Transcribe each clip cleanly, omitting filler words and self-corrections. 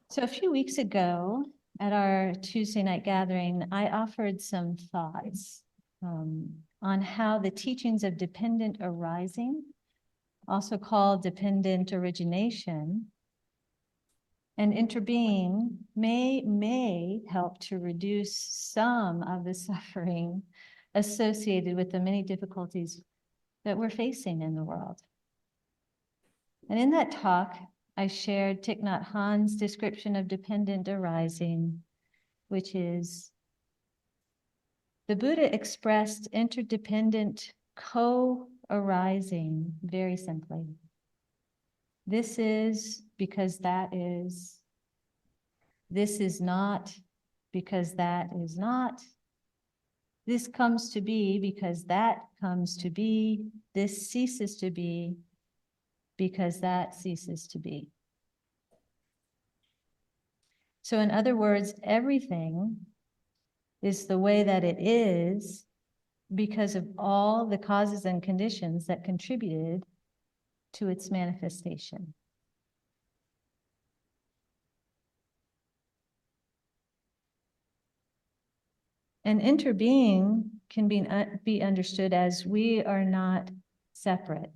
So a few weeks ago at our Tuesday night gathering, I offered some thoughts on how the teachings of dependent arising, also called dependent origination, and interbeing may help to reduce some of the suffering associated with the many difficulties that we're facing in the world. And in that talk, I shared Thich Nhat Hanh's description of dependent arising, which is the Buddha expressed interdependent co-arising very simply. This is because that is. This is not because that is not. This comes to be because that comes to be. This ceases to be because that ceases to be. So in other words, everything is the way that it is because of all the causes and conditions that contributed to its manifestation. And interbeing can be understood as we are not separate.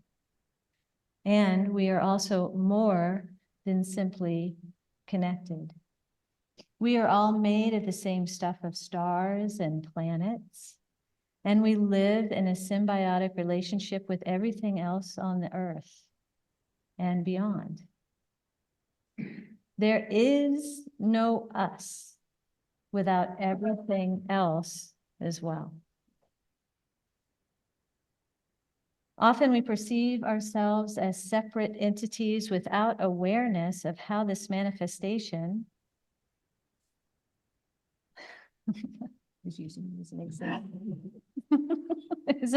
And we are also more than simply connected. We are all made of the same stuff of stars and planets, and we live in a symbiotic relationship with everything else on the earth and beyond. There is no us without everything else as well. Often we perceive ourselves as separate entities without awareness of how this manifestation is using as an example is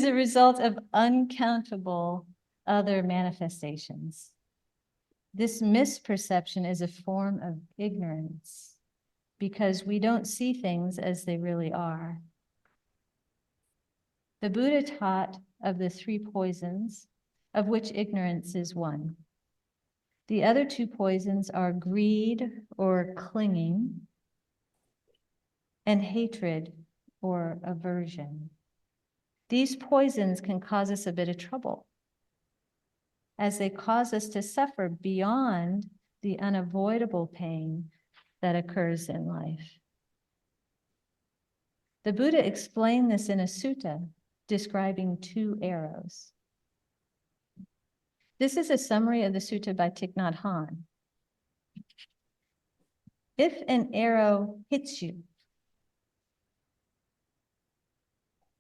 a result of uncountable other manifestations. This misperception is a form of ignorance because we don't see things as they really are. The Buddha taught of the three poisons, of which ignorance is one. The other two poisons are greed or clinging and hatred or aversion. These poisons can cause us a bit of trouble as they cause us to suffer beyond the unavoidable pain that occurs in life. The Buddha explained this in a sutta describing two arrows. This is a summary of the sutta by Thich Nhat Hanh. If an arrow hits you,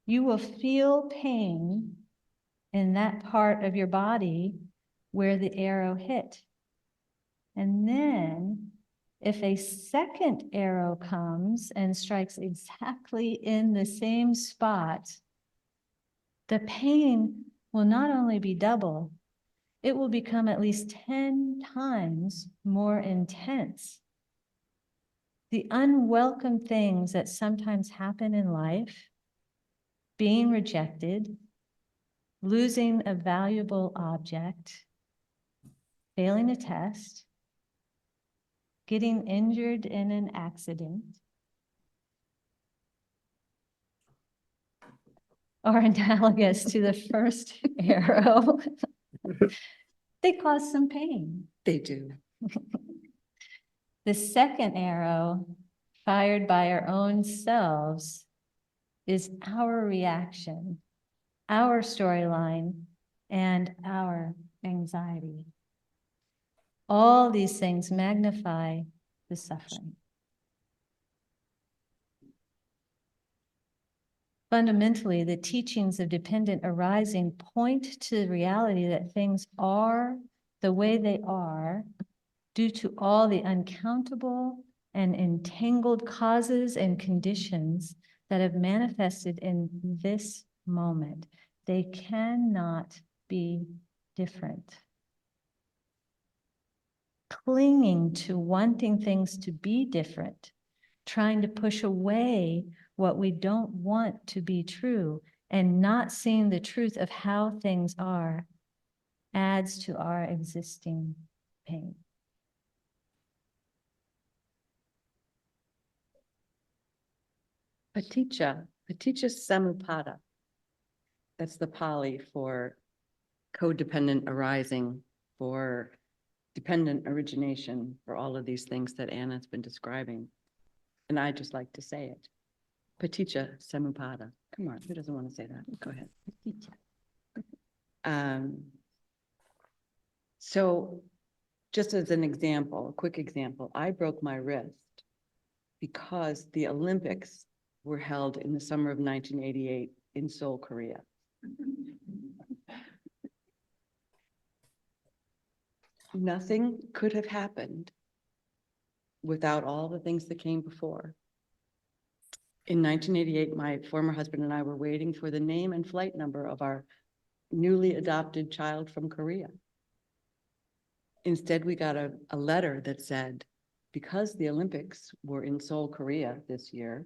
you will feel pain in that part of your body where the arrow hit. And then if a second arrow comes and strikes exactly in the same spot, the pain will not only be double, it will become at least 10 times more intense. The unwelcome things that sometimes happen in life, being rejected, losing a valuable object, failing a test, getting injured in an accident, are analogous to the first arrow. They cause some pain. They do. The second arrow, fired by our own selves, is our reaction, our storyline, and our anxiety. All these things magnify the suffering. Fundamentally, the teachings of dependent arising point to the reality that things are the way they are due to all the uncountable and entangled causes and conditions that have manifested in this moment. They cannot be different. Clinging to wanting things to be different, trying to push away what we don't want to be true, and not seeing the truth of how things are, adds to our existing pain. Paticca samuppada. That's the Pali for codependent arising, for dependent origination, for all of these things that Anna's been describing. And I just like to say it. Paticca samuppada. Come on, who doesn't want to say that? Go ahead. So just as an example, a quick example, I broke my wrist because the Olympics were held in the summer of 1988 in Seoul, Korea. Nothing could have happened without all the things that came before. In 1988, my former husband and I were waiting for the name and flight number of our newly adopted child from Korea. Instead, we got a letter that said, because the Olympics were in Seoul, Korea this year,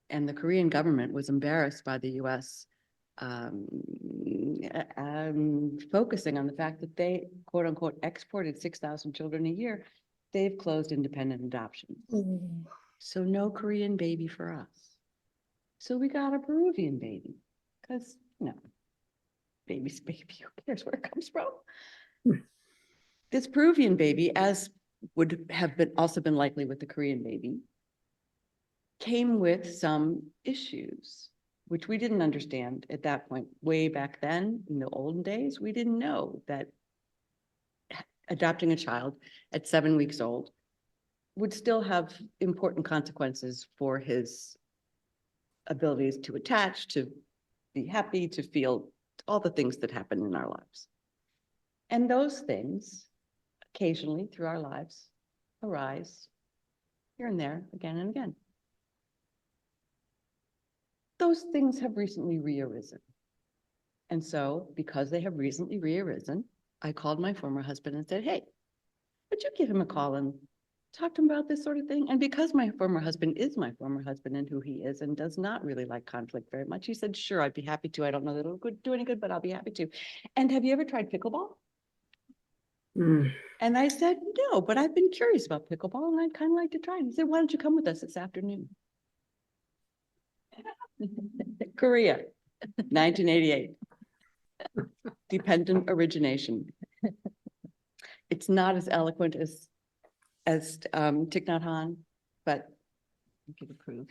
and the Korean government was embarrassed by the US focusing on the fact that they, quote unquote, exported 6,000 children a year, they've closed independent adoptions. So no Korean baby for us. So we got a Peruvian baby because, baby's baby, who cares where it comes from? This Peruvian baby, as would have been also been likely with the Korean baby, came with some issues, which we didn't understand at that point. Way back then, in the olden days, we didn't know that adopting a child at 7 weeks old would still have important consequences for his abilities to attach, to be happy, to feel all the things that happen in our lives. And those things, occasionally through our lives, arise here and there, again and again. Those things have recently rearisen. And so, because they have recently rearisen, I called my former husband and said, hey, would you give him a call and talk to him about this sort of thing? And because my former husband is my former husband and who he is and does not really like conflict very much, he said, sure, I'd be happy to. I don't know that it'll do any good, but I'll be happy to. And have you ever tried pickleball? And I said, no, but I've been curious about pickleball and I'd kind of like to try it. He said, why don't you come with us this afternoon? Korea, 1988. Dependent origination. It's not as eloquent as Thich Nhat Hanh, but you can approve.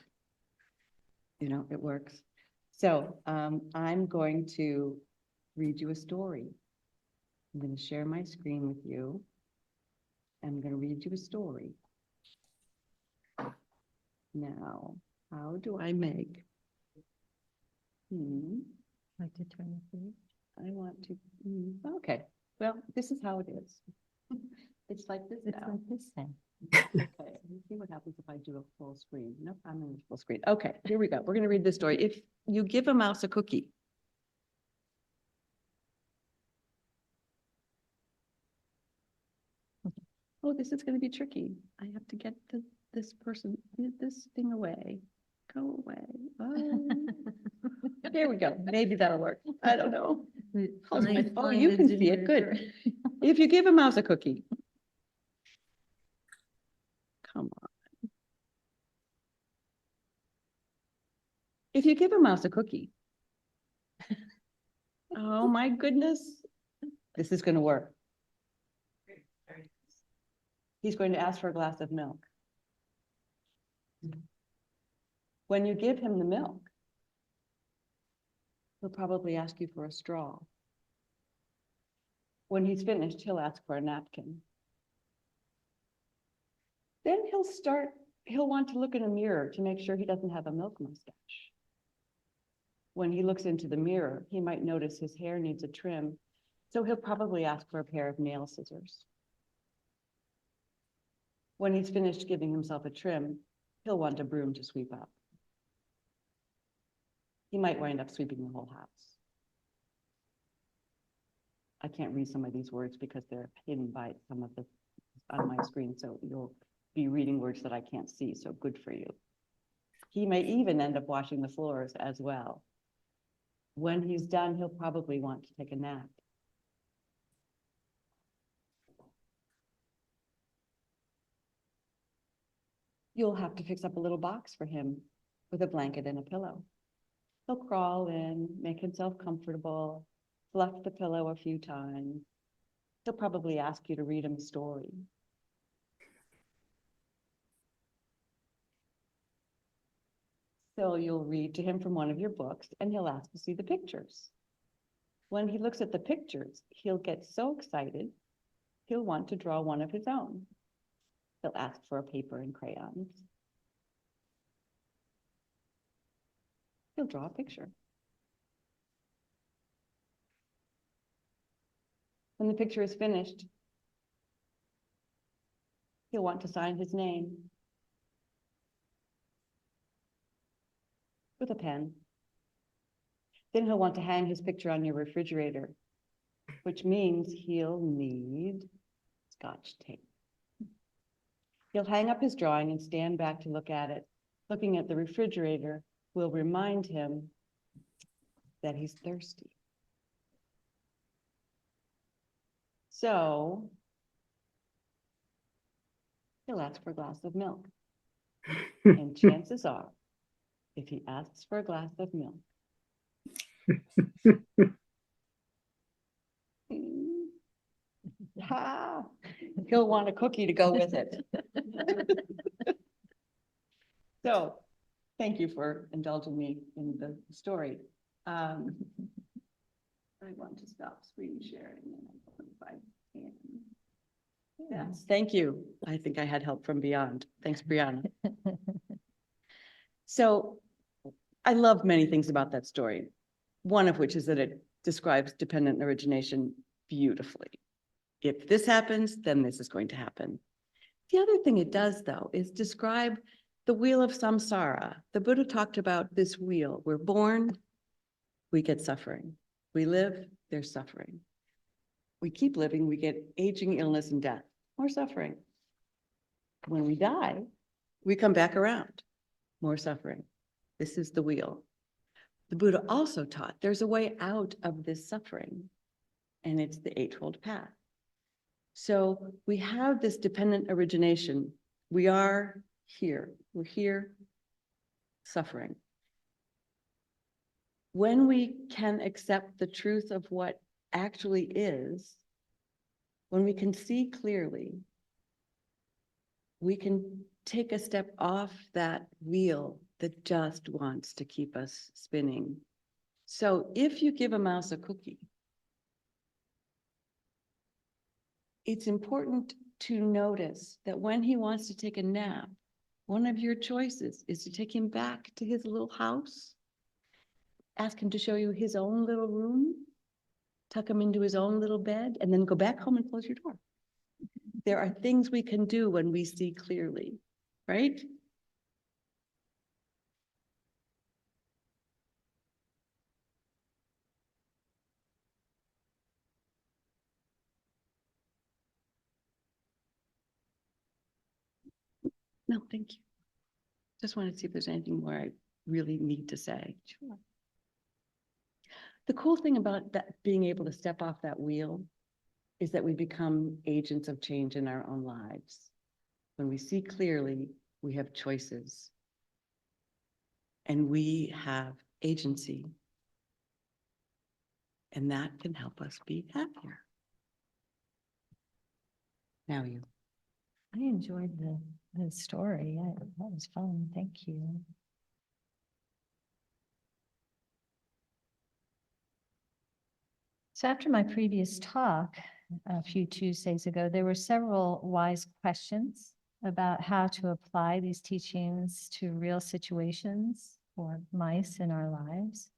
It works. So I'm going to read you a story. I'm going to share my screen with you. I'm going to read you a story. Now, how do I make? Like to turn the page? I want to. Okay. Well, this is how it is. It's like this. It's now. like this thing. Okay, let's see what happens if I do a full screen. Nope, I'm in full screen. Okay, here we go. We're going to read this story. If you give a mouse a cookie, oh, this is going to be tricky. I have to get this thing away. Go away. Oh, there we go. Maybe that'll work. I don't know. Oh, you can see it. Good. If you give a mouse a cookie, come on. If you give a mouse a cookie, oh my goodness, this is going to work. He's going to ask for a glass of milk. When you give him the milk, he'll probably ask you for a straw. When he's finished, he'll ask for a napkin. Then he'll want to look in a mirror to make sure he doesn't have a milk mustache. When he looks into the mirror, he might notice his hair needs a trim, so he'll probably ask for a pair of nail scissors. When he's finished giving himself a trim, he'll want a broom to sweep up. He might wind up sweeping the whole house. I can't read some of these words because they're hidden by some of the on my screen, so you'll be reading words that I can't see, so good for you. He may even end up washing the floors as well. When he's done, he'll probably want to take a nap. You'll have to fix up a little box for him with a blanket and a pillow. He'll crawl in, make himself comfortable, fluff the pillow a few times. He'll probably ask you to read him a story. So you'll read to him from one of your books and he'll ask to see the pictures. When he looks at the pictures, he'll get so excited, he'll want to draw one of his own. He'll ask for a paper and crayons. He'll draw a picture. When the picture is finished, he'll want to sign his name with a pen. Then he'll want to hang his picture on your refrigerator, which means he'll need Scotch tape. He'll hang up his drawing and stand back to look at it. Looking at the refrigerator will remind him that he's thirsty. So he'll ask for a glass of milk. And chances are, if he asks for a glass of milk, he'll want a cookie to go with it. So, thank you for indulging me in the story. I want to stop screen sharing. If I can. Yes, thank you. I think I had help from beyond. Thanks, Brianna. So I love many things about that story. One of which is that it describes dependent origination beautifully. If this happens, then this is going to happen. The other thing it does, though, is describe the wheel of samsara. The Buddha talked about this wheel. We're born, we get suffering. We live, there's suffering. We keep living, we get aging, illness, and death, more suffering. When we die, we come back around, more suffering. This is the wheel. The Buddha also taught there's a way out of this suffering, and it's the Eightfold Path. So we have this dependent origination. We are here. We're here suffering. When we can accept the truth of what actually is, when we can see clearly, we can take a step off that wheel that just wants to keep us spinning. So if you give a mouse a cookie, it's important to notice that when he wants to take a nap, one of your choices is to take him back to his little house, ask him to show you his own little room, tuck him into his own little bed, and then go back home and close your door. There are things we can do when we see clearly, right? No, thank you. Just wanted to see if there's anything more I really need to say. Sure. The cool thing about that, being able to step off that wheel, is that we become agents of change in our own lives. When we see clearly, we have choices. And we have agency. And that can help us be happier. Now you. I enjoyed the story. That was fun. Thank you. So after my previous talk a few Tuesdays ago, there were several wise questions about how to apply these teachings to real situations or mice in our lives.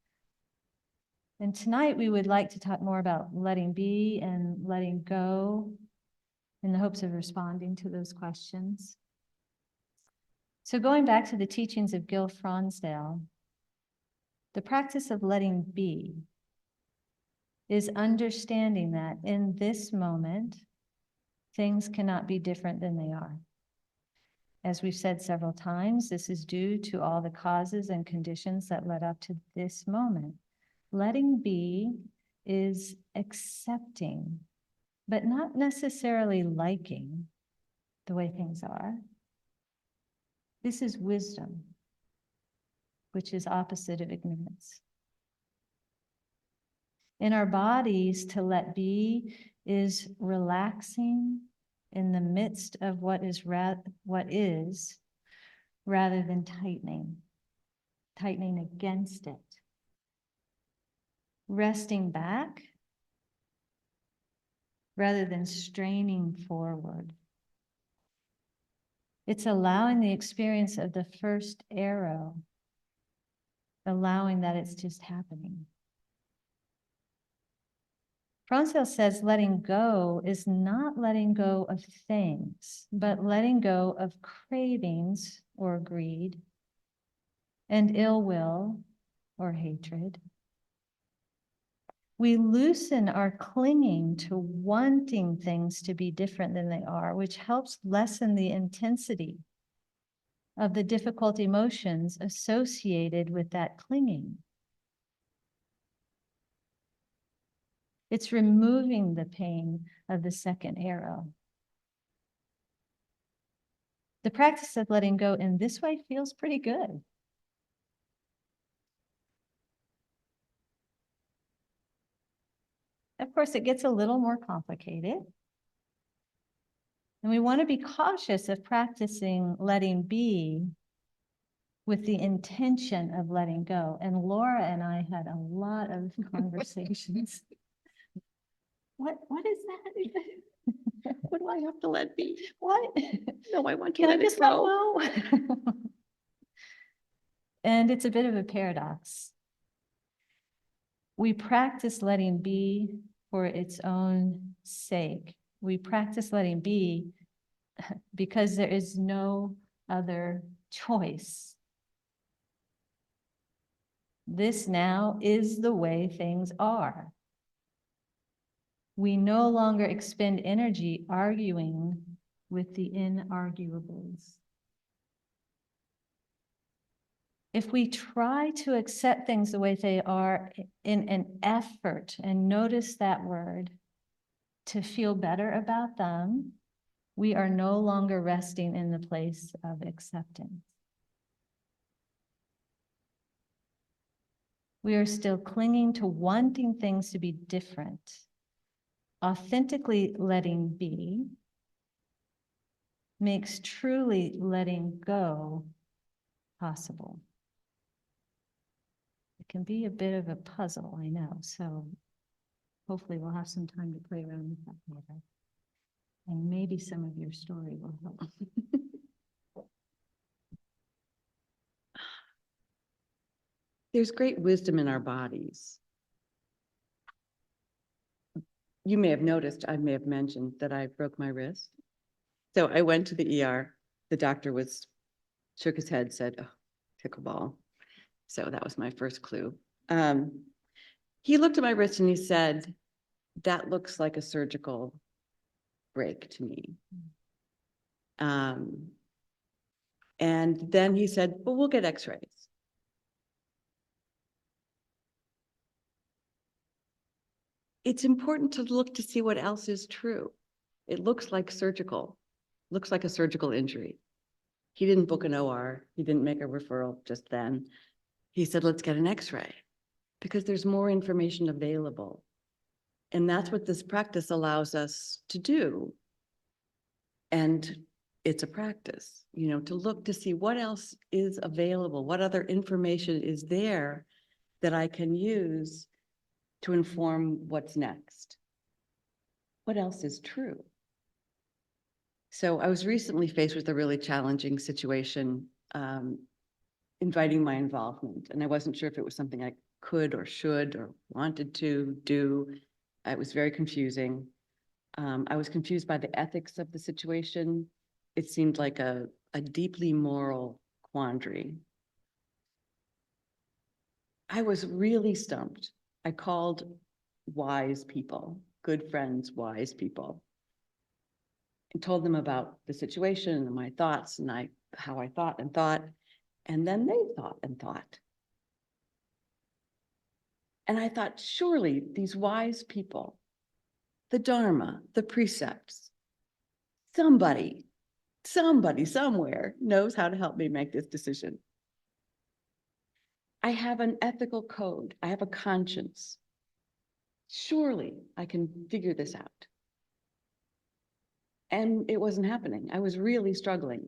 And tonight we would like to talk more about letting be and letting go in the hopes of responding to those questions. So going back to the teachings of Gil Fronsdale, the practice of letting be is understanding that in this moment, things cannot be different than they are. As we've said several times, this is due to all the causes and conditions that led up to this moment. Letting be is accepting, but not necessarily liking the way things are. This is wisdom. which is opposite of ignorance. In our bodies, to let be is relaxing in the midst of what is rather than tightening against it. Resting back rather than straining forward. It's allowing the experience of the first arrow, allowing that it's just happening. Francel says letting go is not letting go of things, but letting go of cravings or greed and ill will or hatred. We loosen our clinging to wanting things to be different than they are, which helps lessen the intensity of the difficult emotions associated with that clinging. It's removing the pain of the second arrow. The practice of letting go in this way feels pretty good. Of course, it gets a little more complicated. And we want to be cautious of practicing letting be with the intention of letting go. And Laura and I had a lot of conversations. What is that? What do I have to let be? What? No, I want to Can I let it just let go. go? And it's a bit of a paradox. We practice letting be for its own sake. We practice letting be because there is no other choice. This now is the way things are. We no longer expend energy arguing with the inarguables. If we try to accept things the way they are in an effort, and notice that word, to feel better about them, we are no longer resting in the place of acceptance. We are still clinging to wanting things to be different. Authentically letting be makes truly letting go possible. It can be a bit of a puzzle, I know, so hopefully we'll have some time to play around with that later. And maybe some of your story will help. There's great wisdom in our bodies. You may have noticed, I may have mentioned that I broke my wrist. So I went to the ER. The doctor shook his head, said, oh, pickleball. So that was my first clue. He looked at my wrist and he said, that looks like a surgical break to me. And then he said, well, we'll get x-rays. It's important to look to see what else is true. It looks like looks like a surgical injury. He didn't book an OR. He didn't make a referral just then. He said, let's get an x-ray because there's more information available. And that's what this practice allows us to do. And it's a practice, to look to see what else is available, what other information is there that I can use to inform what's next. What else is true? So I was recently faced with a really challenging situation, inviting my involvement, and I wasn't sure if it was something I could or should or wanted to do. It was very confusing. I was confused by the ethics of the situation. It seemed like a deeply moral quandary. I was really stumped. I called wise people, good friends, wise people, and told them about the situation and my thoughts and how I thought, and then they thought and thought. And I thought, surely these wise people, the Dharma, the precepts, somebody somewhere knows how to help me make this decision. I have an ethical code. I have a conscience. Surely I can figure this out. And it wasn't happening. I was really struggling.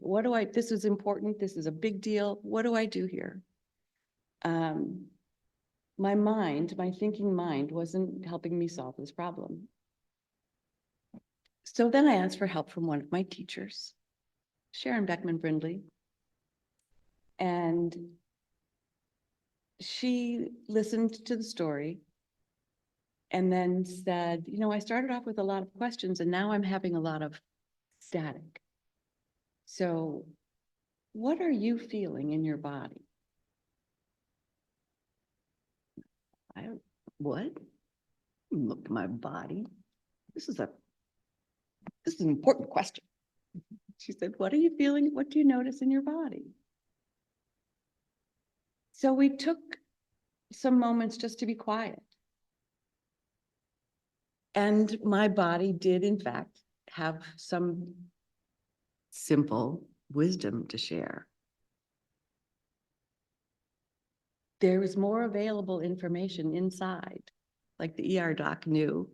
This is important. This is a big deal. What do I do here? My mind, my thinking mind wasn't helping me solve this problem. So then I asked for help from one of my teachers, Sharon Beckman Brindley. And she listened to the story and then said, you know, I started off with a lot of questions and now I'm having a lot of static. So what are you feeling in your body? What? Look at my body. This is an important question. She said, what are you feeling? What do you notice in your body? So we took some moments just to be quiet. And my body did, in fact, have some simple wisdom to share. There was more available information inside, like the ER doc knew,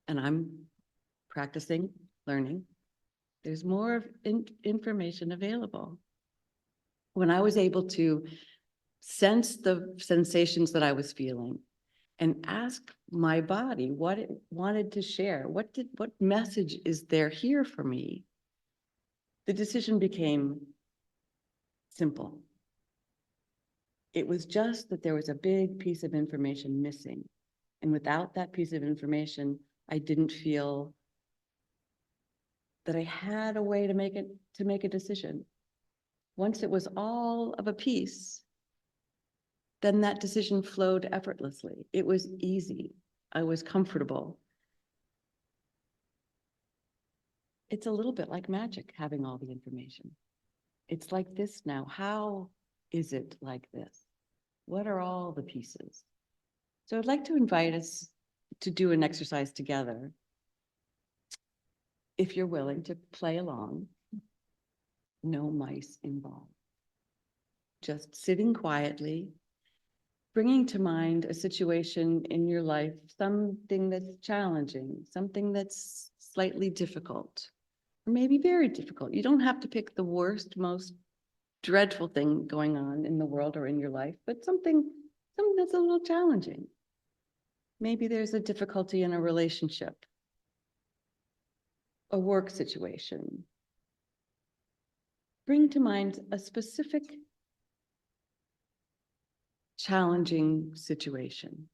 and I'm practicing, learning. There's more information available. When I was able to sense the sensations that I was feeling and ask my body what it wanted to share, what message is there here for me, the decision became simple. It was just that there was a big piece of information missing. And without that piece of information, I didn't feel that I had a way to make a decision. Once it was all of a piece, then that decision flowed effortlessly. It was easy. I was comfortable. It's a little bit like magic, having all the information. It's like this now. How is it like this? What are all the pieces? So I'd like to invite us to do an exercise together. If you're willing to play along, no mice involved. Just sitting quietly, bringing to mind a situation in your life, something that's challenging, something that's slightly difficult, or maybe very difficult. You don't have to pick the worst, most dreadful thing going on in the world or in your life, but something that's a little challenging. Maybe there's a difficulty in a relationship, a work situation. Bring to mind a specific challenging situation.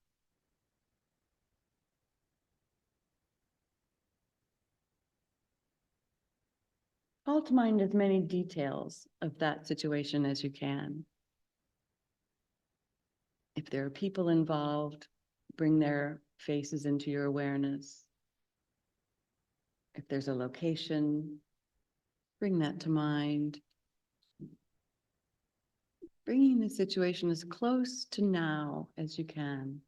Call to mind as many details of that situation as you can. If there are people involved, bring their faces into your awareness. If there's a location, bring that to mind. Bringing the situation as close to now as you can.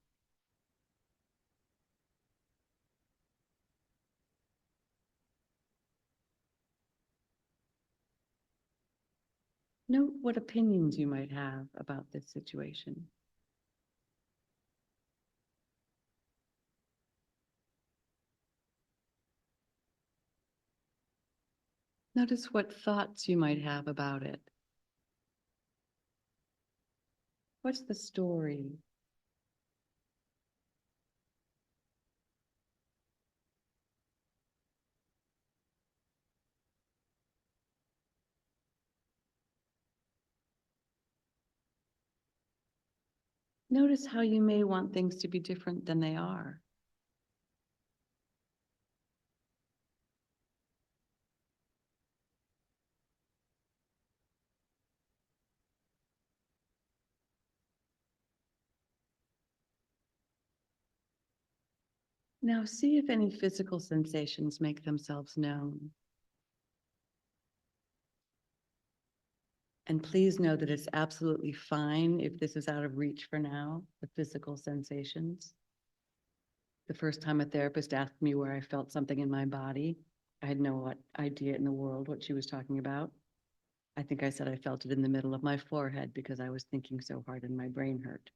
Note what opinions you might have about this situation. Notice what thoughts you might have about it. What's the story? Notice how you may want things to be different than they are. Now see if any physical sensations make themselves known. And please know that it's absolutely fine if this is out of reach for now, the physical sensations. The first time a therapist asked me where I felt something in my body, I had no idea in the world what she was talking about. I think I said I felt it in the middle of my forehead because I was thinking so hard and my brain hurt.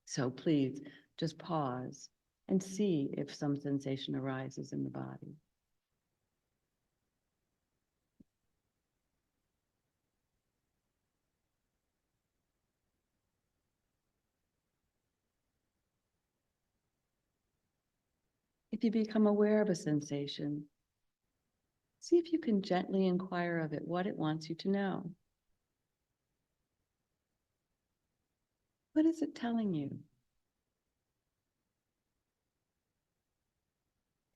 So please just pause and see if some sensation arises in the body. If you become aware of a sensation, see if you can gently inquire of it what it wants you to know. What is it telling you?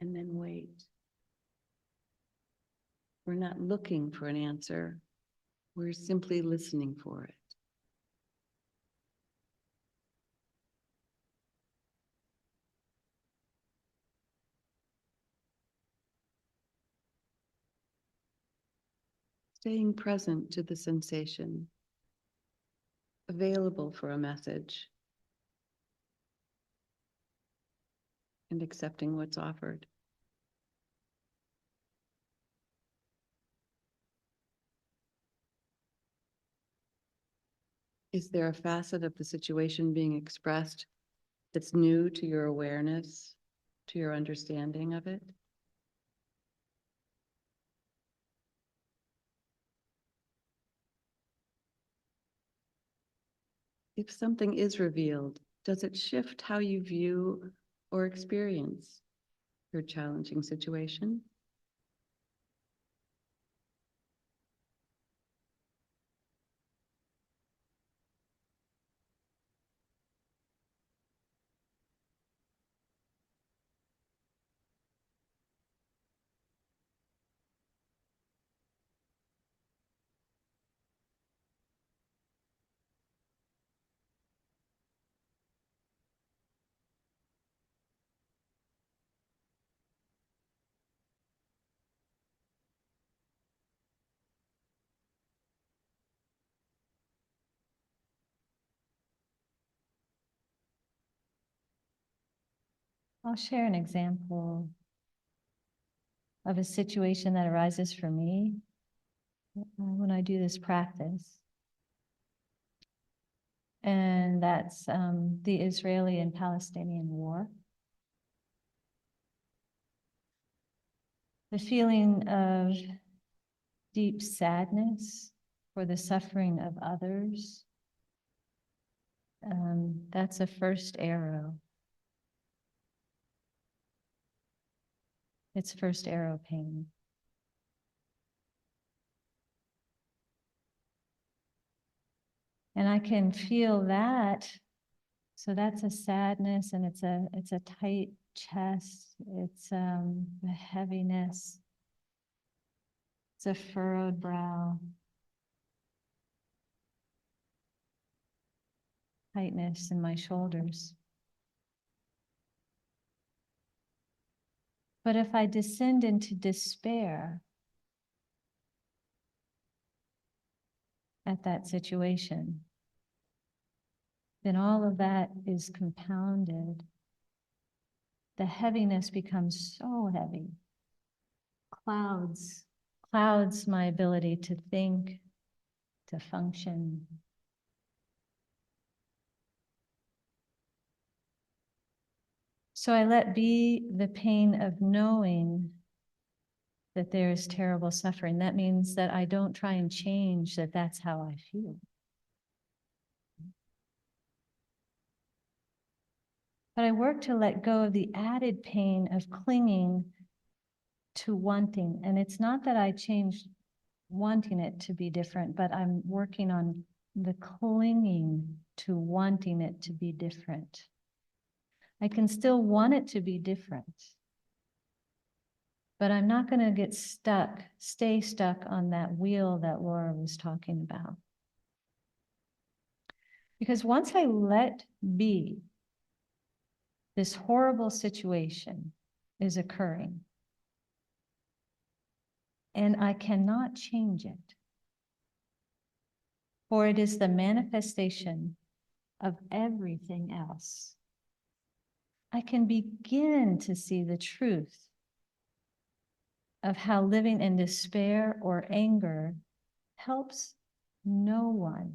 And then wait. We're not looking for an answer. We're simply listening for it. Staying present to the sensation, available for a message, and accepting what's offered. Is there a facet of the situation being expressed that's new to your awareness, to your understanding of it? If something is revealed, does it shift how you view or experience your challenging situation? I'll share an example of a situation that arises for me when I do this practice. And that's the Israeli and Palestinian war. The feeling of deep sadness for the suffering of others. That's a first arrow. It's first arrow pain. And I can feel that. So that's a sadness, and it's a tight chest. It's a heaviness. It's a furrowed brow. Tightness in my shoulders. But if I descend into despair at that situation, then all of that is compounded. The heaviness becomes so heavy. Clouds my ability to think, to function. So I let be the pain of knowing that there is terrible suffering. That means that I don't try and change that that's how I feel. But I work to let go of the added pain of clinging to wanting. And it's not that I changed wanting it to be different, but I'm working on the clinging to wanting it to be different. I can still want it to be different, but I'm not going to stay stuck on that wheel that Laura was talking about. Because once I let be, this horrible situation is occurring, and I cannot change it, for it is the manifestation of everything else. I can begin to see the truth of how living in despair or anger helps no one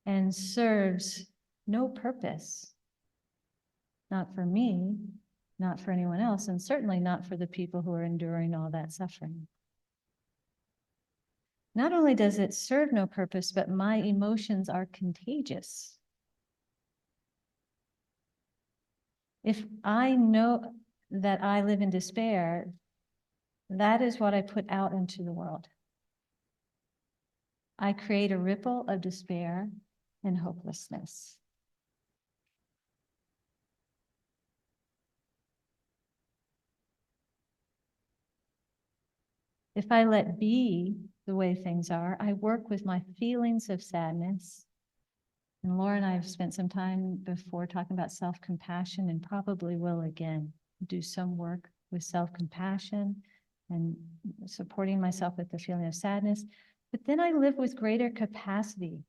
and serves no purpose. Not for me, not for anyone else, and certainly not for the people who are enduring all that suffering. Not only does it serve no purpose, but my emotions are contagious. If I know that I live in despair, that is what I put out into the world. I create a ripple of despair and hopelessness. If I let be the way things are, I work with my feelings of sadness. And Laura and I have spent some time before talking about self-compassion, and probably will again do some work with self-compassion and supporting myself with the feeling of sadness. But then I live with greater capacity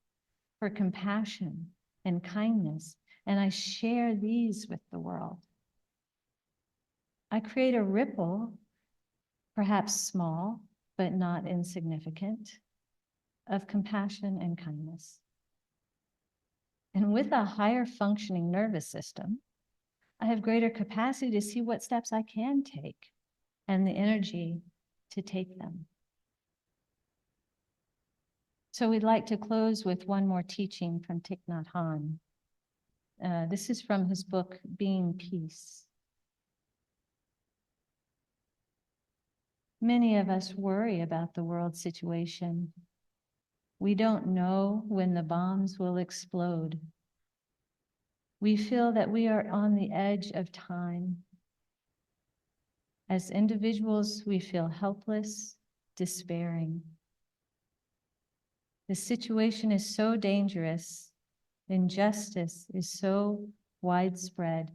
for compassion and kindness, and I share these with the world. I create a ripple, perhaps small, but not insignificant, of compassion and kindness. And with a higher functioning nervous system, I have greater capacity to see what steps I can take and the energy to take them. So we'd like to close with one more teaching from Thich Nhat Hanh. This is from his book, Being Peace. Many of us worry about the world situation. We don't know when the bombs will explode. We feel that we are on the edge of time. As individuals, we feel helpless, despairing. The situation is so dangerous. Injustice is so widespread.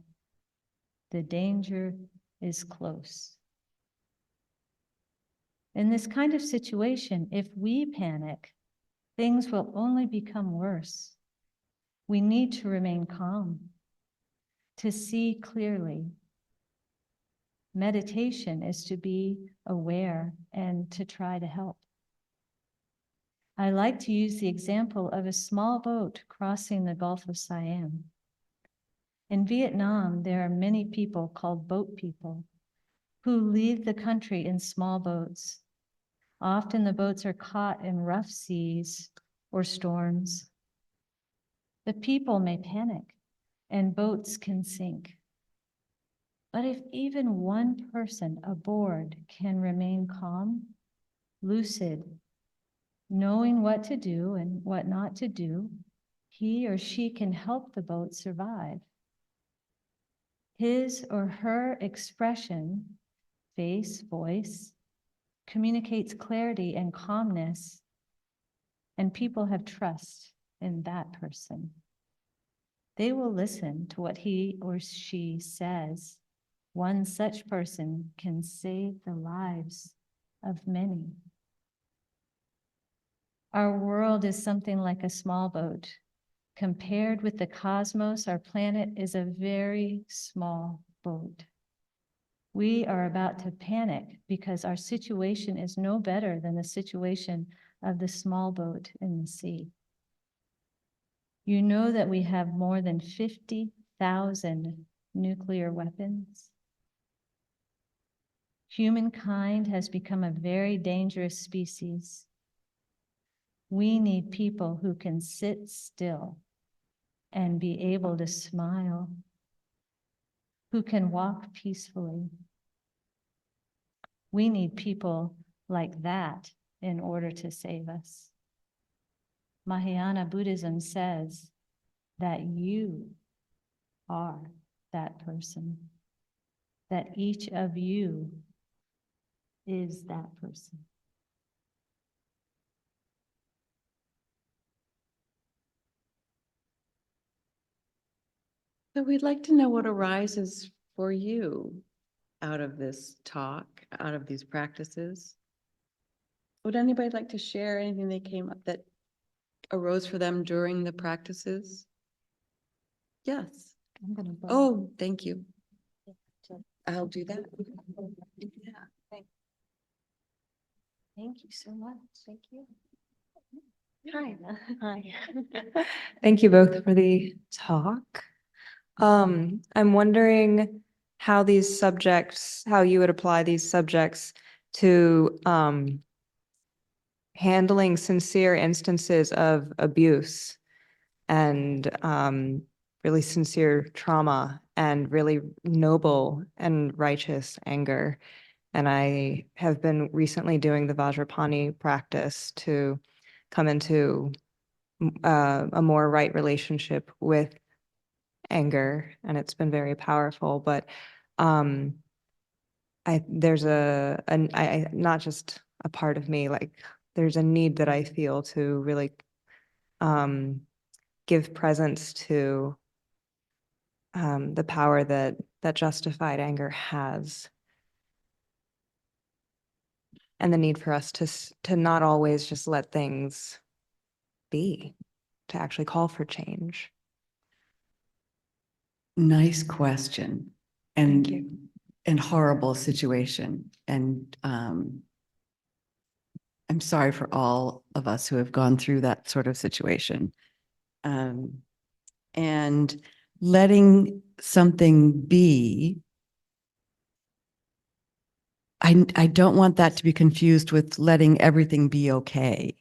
The danger is close. In this kind of situation, if we panic, things will only become worse. We need to remain calm, to see clearly. Meditation is to be aware and to try to help. I like to use the example of a small boat crossing the Gulf of Siam. In Vietnam, there are many people called boat people who leave the country in small boats. Often the boats are caught in rough seas or storms. The people may panic and boats can sink. But if even one person aboard can remain calm, lucid, knowing what to do and what not to do, he or she can help the boat survive. His or her expression, face, voice, communicates clarity and calmness, and people have trust in that person. They will listen to what he or she says. One such person can save the lives of many. Our world is something like a small boat. Compared with the cosmos, our planet is a very small boat. We are about to panic because our situation is no better than the situation of the small boat in the sea. You know that we have more than 50,000 nuclear weapons. Humankind has become a very dangerous species. We need people who can sit still and be able to smile, who can walk peacefully. We need people like that in order to save us. Mahayana Buddhism says that you are that person, that each of you is that person. So we'd like to know what arises for you out of this talk, out of these practices. Would anybody like to share anything that came up that arose for them during the practices? Yes. I'm gonna borrow. Oh, thank you. I'll do that. Yeah, thanks. Thank you so much. Thank you. Hi. Hi. Thank you both for the talk. I'm wondering how these subjects, how you would apply these subjects to handling sincere instances of abuse and really sincere trauma and really noble and righteous anger. And I have been recently doing the Vajrapani practice to come into a more right relationship with anger, and it's been very powerful. But there's not just a part of me, like there's a need that I feel to really give presence to the power that justified anger has, and the need for us to not always just let things be, to actually call for change. Nice question. Thank you. And horrible situation. And I'm sorry for all of us who have gone through that sort of situation. And letting something be, I don't want that to be confused with letting everything be okay.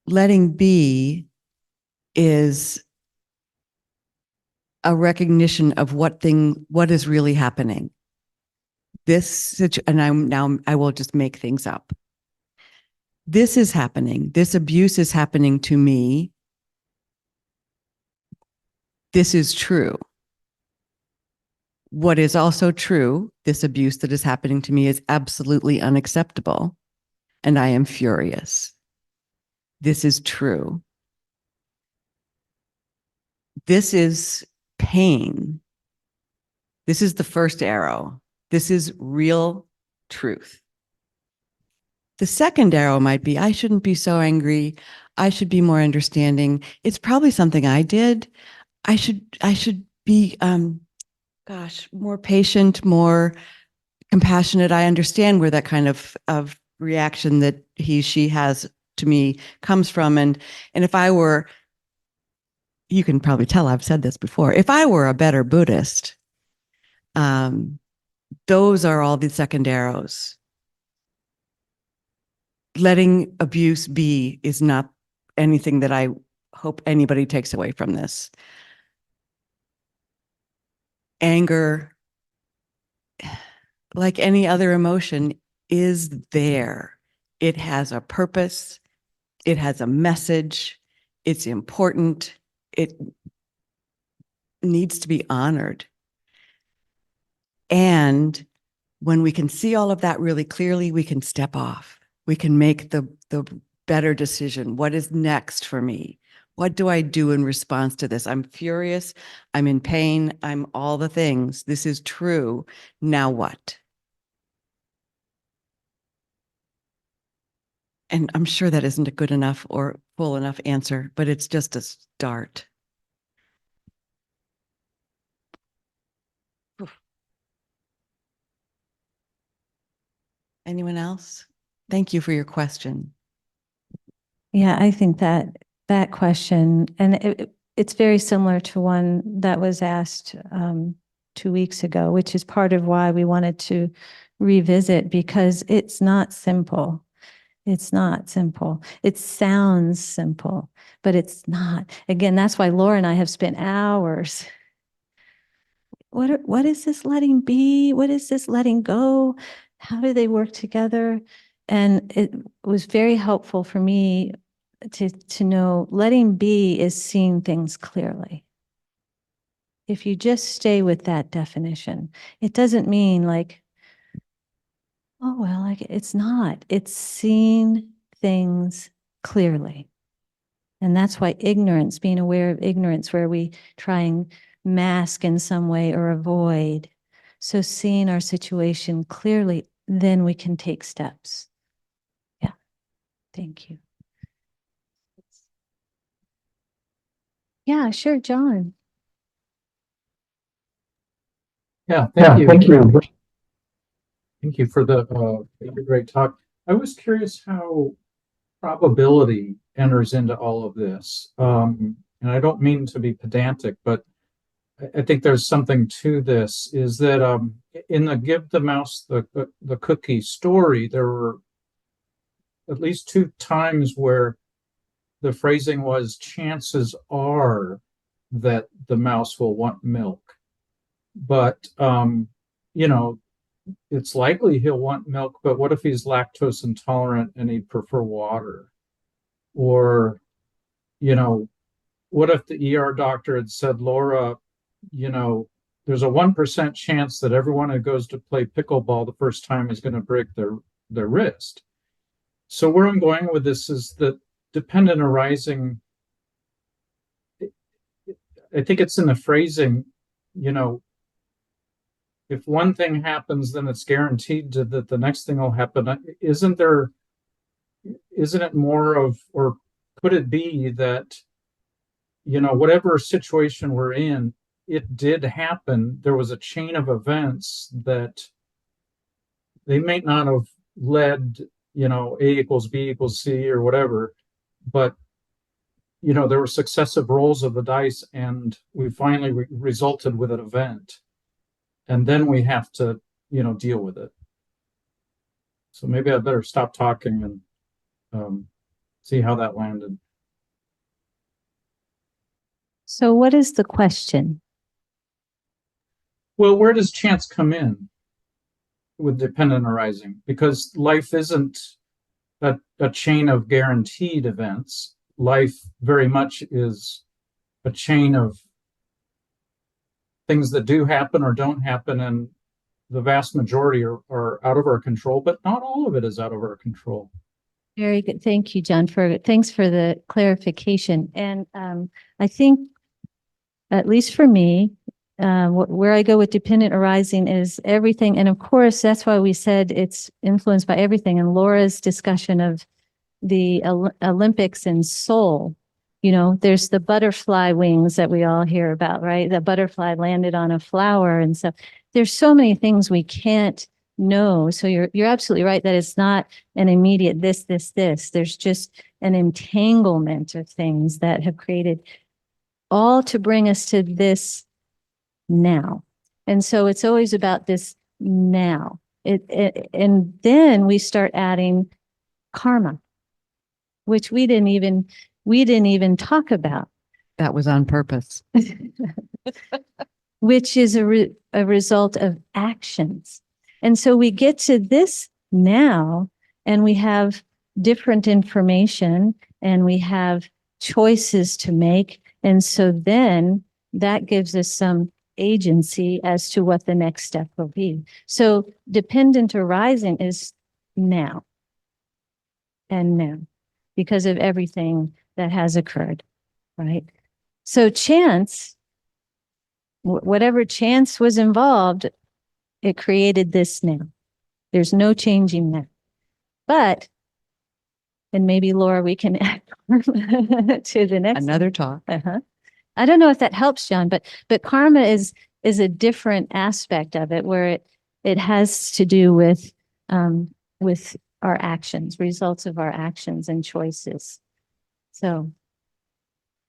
Letting be is a recognition of what is really happening. And I will just make things up. This is happening. This abuse is happening to me. This is true. What is also true, this abuse that is happening to me is absolutely unacceptable, and I am furious. This is true. This is pain. This is the first arrow. This is real truth. The second arrow might be, I shouldn't be so angry. I should be more understanding. It's probably something I did. I should be, more patient, more compassionate. I understand where that kind of reaction that she has to me comes from. And if I were, you can probably tell I've said this before, if I were a better Buddhist, those are all the second arrows. Letting abuse be is not anything that I hope anybody takes away from this. Anger, like any other emotion, is there. It has a purpose. It has a message. It's important. It needs to be honored. And when we can see all of that really clearly, we can step off. We can make the better decision. What is next for me? What do I do in response to this? I'm furious. I'm in pain. I'm all the things. This is true. Now what? And I'm sure that isn't a good enough or full enough answer, but it's just a start. Anyone else? Thank you for your question. Yeah, I think that question, and it's very similar to one that was asked 2 weeks ago, which is part of why we wanted to revisit, because it's not simple. It's not simple. It sounds simple, but it's not. Again, that's why Laura and I have spent hours. What is this letting be? What is this letting go? How do they work together? And it was very helpful for me to know letting be is seeing things clearly. If you just stay with that definition, it doesn't mean like, oh, well, like it's not. It's seeing things clearly. And that's why ignorance, being aware of ignorance, where we try and mask in some way or avoid. So seeing our situation clearly, then we can take steps. Yeah. Thank you. Yeah, sure, John. Yeah, thank you. Thank you for the great talk. I was curious how probability enters into all of this. And I don't mean to be pedantic, but I think there's something to this, is that in the Give the Mouse the Cookie story, there were at least two times where the phrasing was chances are that the mouse will want milk. But you know, it's likely he'll want milk, but what if he's lactose intolerant and he'd prefer water? Or, you know, what if the ER doctor had said, Laura, you know, there's a 1% chance that everyone who goes to play pickleball the first time is going to break their wrist. So where I'm going with this is that dependent arising, I think it's in the phrasing, you know, if one thing happens, then it's guaranteed that the next thing will happen. Isn't it more of, or could it be that, you know, whatever situation we're in, it did happen. There was a chain of events that they may not have led, you know, A equals B equals C or whatever, but, you know, there were successive rolls of the dice and we finally resulted with an event. And then we have to, you know, deal with it. So maybe I better stop talking and see how that landed. So what is the question? Well, where does chance come in with dependent arising? Because life isn't a chain of guaranteed events. Life very much is a chain of things that do happen or don't happen, and the vast majority are out of our control, but not all of it is out of our control. Very good. Thank you, John, thanks for the clarification. And I think, at least for me, where I go with dependent arising is everything. And of course, that's why we said it's influenced by everything. And Laura's discussion of the Olympics and Seoul, you know, there's the butterfly wings that we all hear about, right? The butterfly landed on a flower. And so there's so many things we can't know. So you're absolutely right that it's not an immediate this. There's just an entanglement of things that have created all to bring us to this now. And so it's always about this now. And then we start adding karma, which we didn't even talk about. That was on purpose. Which is a result of actions. And so we get to this now, and we have different information and we have choices to make. And so then that gives us some agency as to what the next step will be. So dependent arising is now and now because of everything that has occurred, right? So chance, whatever chance was involved, it created this now. There's no changing that. But, and maybe Laura, we can add to the next. Another talk. I don't know if that helps, John, but karma is a different aspect of it, where it has to do with our actions, results of our actions and choices. So,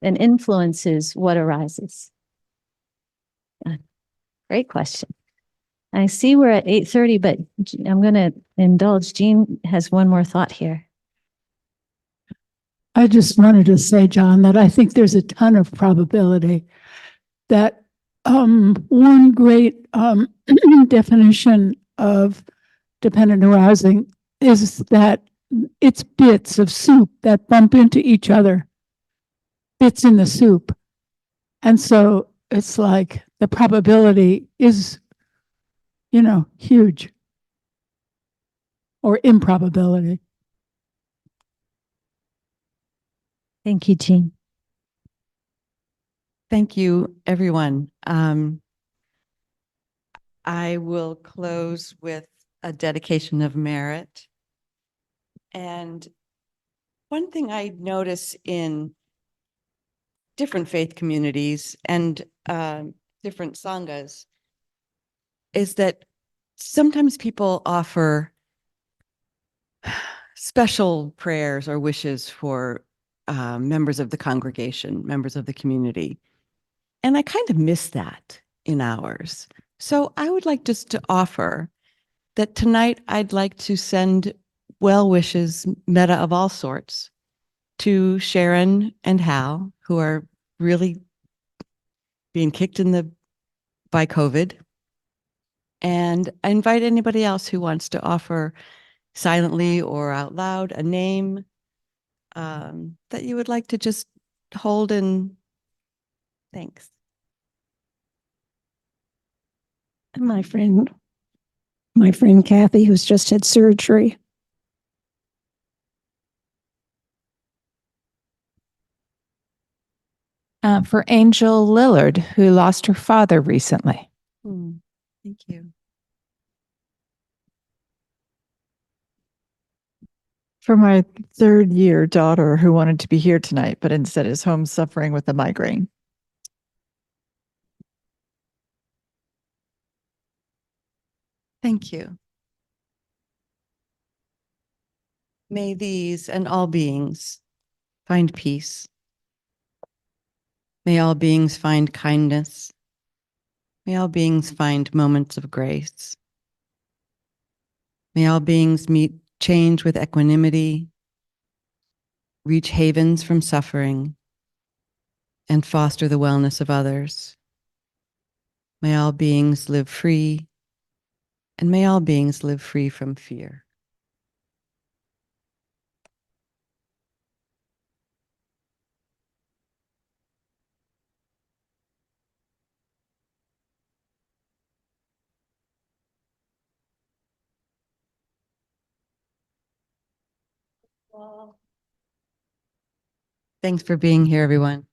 and influences what arises. Great question. I see we're at 8:30, but I'm going to indulge. Jean has one more thought here. I just wanted to say, John, that I think there's a ton of probability that one great definition of dependent arousing is that it's bits of soup that bump into each other, bits in the soup. And so it's like the probability is, you know, huge, or improbability. Thank you, Jean. Thank you, everyone. I will close with a dedication of merit. And one thing I notice in different faith communities and different sanghas is that sometimes people offer special prayers or wishes for members of the congregation, members of the community. And I kind of miss that in ours. So I would like just to offer that tonight I'd like to send well wishes, meta of all sorts, to Sharon and Hal, who are really being kicked in the by COVID. And I invite anybody else who wants to offer silently or out loud a name that you would like to just hold in thanks. My friend Kathy, who's just had surgery. For Angel Lillard, who lost her father recently. Thank you. For my third year daughter who wanted to be here tonight, but instead is home suffering with a migraine. Thank you. May these and all beings find peace. May all beings find kindness. May all beings find moments of grace. May all beings meet change with equanimity, reach havens from suffering, and foster the wellness of others. May all beings live free, and may all beings live free from fear. Thanks for being here, everyone.